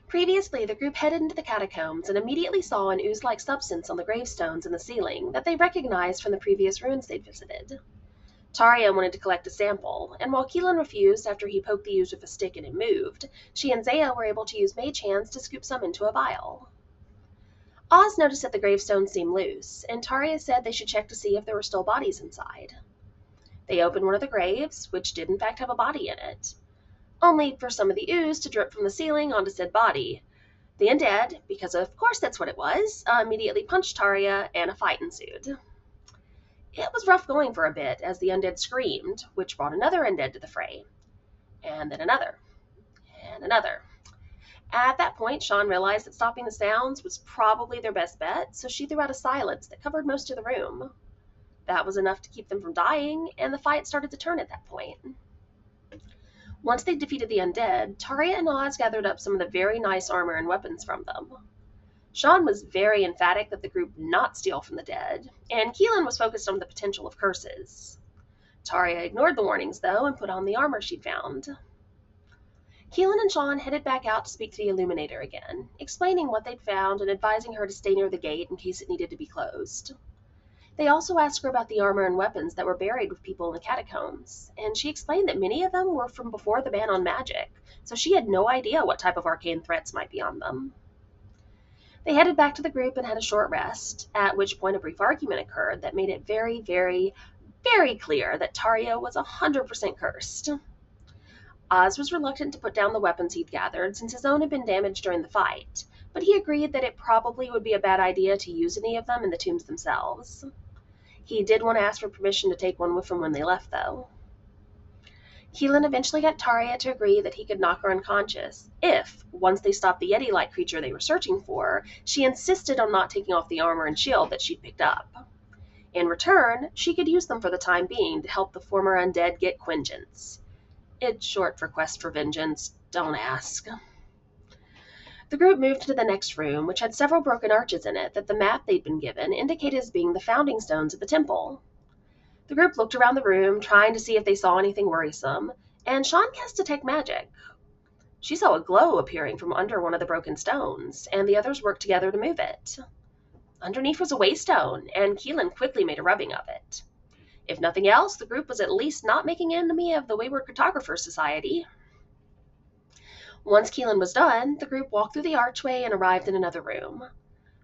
Previously, the group headed into the catacombs and immediately saw an ooze-like substance on the gravestones in the ceiling that they recognized from the previous ruins they'd visited. Taria wanted to collect a sample, and while Keelan refused after he poked the ooze with a stick and it moved, she and Zaya were able to use mage hands to scoop some into a vial. Oz noticed that the gravestones seemed loose, and Taria said they should check to see if there were still bodies inside. They opened one of the graves, which did in fact have a body in it, only for some of the ooze to drip from the ceiling onto said body. The undead, because of course that's what it was, immediately punched Taria, and a fight ensued. It was rough going for a bit as the undead screamed, which brought another undead to the fray, and then another, and another. At that point, Sean realized that stopping the sounds was probably their best bet, so she threw out a silence that covered most of the room. That was enough to keep them from dying, and the fight started to turn at that point. Once they defeated the undead, Taria and Oz gathered up some of the very nice armor and weapons from them. Sean was very emphatic that the group not steal from the dead, and Keelan was focused on the potential of curses. Taria ignored the warnings, though, and put on the armor she'd found. Keelan and Sean headed back out to speak to the Illuminator again, explaining what they'd found and advising her to stay near the gate in case it needed to be closed. They also asked her about the armor and weapons that were buried with people in the catacombs, and she explained that many of them were from before the ban on magic, so she had no idea what type of arcane threats might be on them. They headed back to the group and had a short rest, at which point a brief argument occurred that made it very, very, very clear that Taria was 100% cursed. Oz was reluctant to put down the weapons he'd gathered since his own had been damaged during the fight, but he agreed that it probably would be a bad idea to use any of them in the tombs themselves. He did want to ask for permission to take one with him when they left, though. Keelan eventually got Taria to agree that he could knock her unconscious if, once they stopped the Yeti-like creature they were searching for, she insisted on not taking off the armor and shield that she'd picked up. In return, she could use them for the time being to help the former undead get Quingeance. It's short for Quest for Vengeance, don't ask. The group moved to the next room, which had several broken arches in it that the map they'd been given indicated as being the founding stones of the temple. The group looked around the room, trying to see if they saw anything worrisome, and Sean cast Detect Magic. She saw a glow appearing from under one of the broken stones, and the others worked together to move it. Underneath was a waystone, and Keelan quickly made a rubbing of it. If nothing else, the group was at least not making an enemy of the Wayward Cartographers Society. Once Keelan was done, the group walked through the archway and arrived in another room.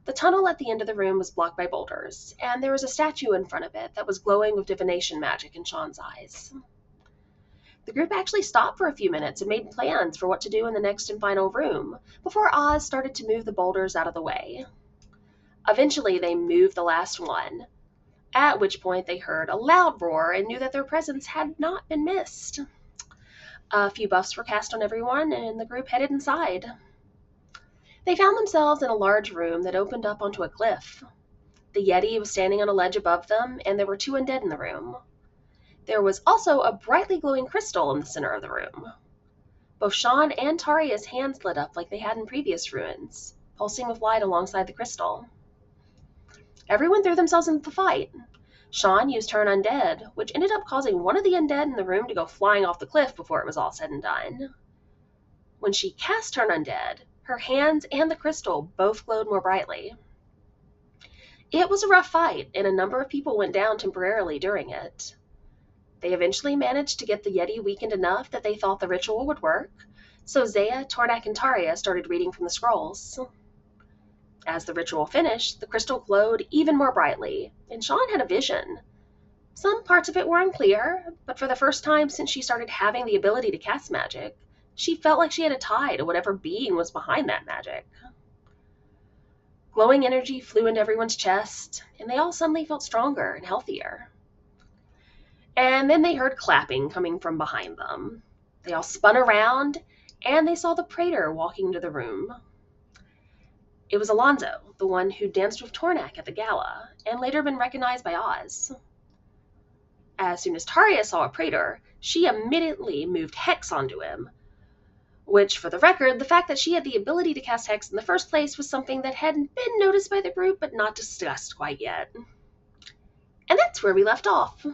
The tunnel at the end of the room was blocked by boulders, and there was a statue in front of it that was glowing with divination magic in Sean's eyes. The group actually stopped for a few minutes and made plans for what to do in the next and final room, before Oz started to move the boulders out of the way. Eventually, they moved the last one, at which point they heard a loud roar and knew that their presence had not been missed. A few buffs were cast on everyone, and the group headed inside. They found themselves in a large room that opened up onto a cliff. The Yeti was standing on a ledge above them, and there were two undead in the room. There was also a brightly glowing crystal in the center of the room. Both Sean and Taria's hands lit up like they had in previous ruins, pulsing with light alongside the crystal. Everyone threw themselves into the fight. Sean used Turn Undead, which ended up causing one of the undead in the room to go flying off the cliff before it was all said and done. When she cast Turn Undead, her hands and the crystal both glowed more brightly. It was a rough fight, and a number of people went down temporarily during it. They eventually managed to get the Yeti weakened enough that they thought the ritual would work, so Zaya, Tornak, and Taria started reading from the scrolls. As the ritual finished, the crystal glowed even more brightly, and Sean had a vision. Some parts of it were unclear, but for the first time since she started having the ability to cast magic, she felt like she had a tie to whatever being was behind that magic. Glowing energy flew into everyone's chest, and they all suddenly felt stronger and healthier. And then they heard clapping coming from behind them. They all spun around, and they saw the Praetor walking into the room. It was Alonzo, the one who danced with Tornak at the gala, and later been recognized by Oz. As soon as Taria saw a Praetor, she immediately moved Hex onto him, which, for the record, the fact that she had the ability to cast Hex in the first place was something that hadn't been noticed by the group but not discussed quite yet. And that's where we left off.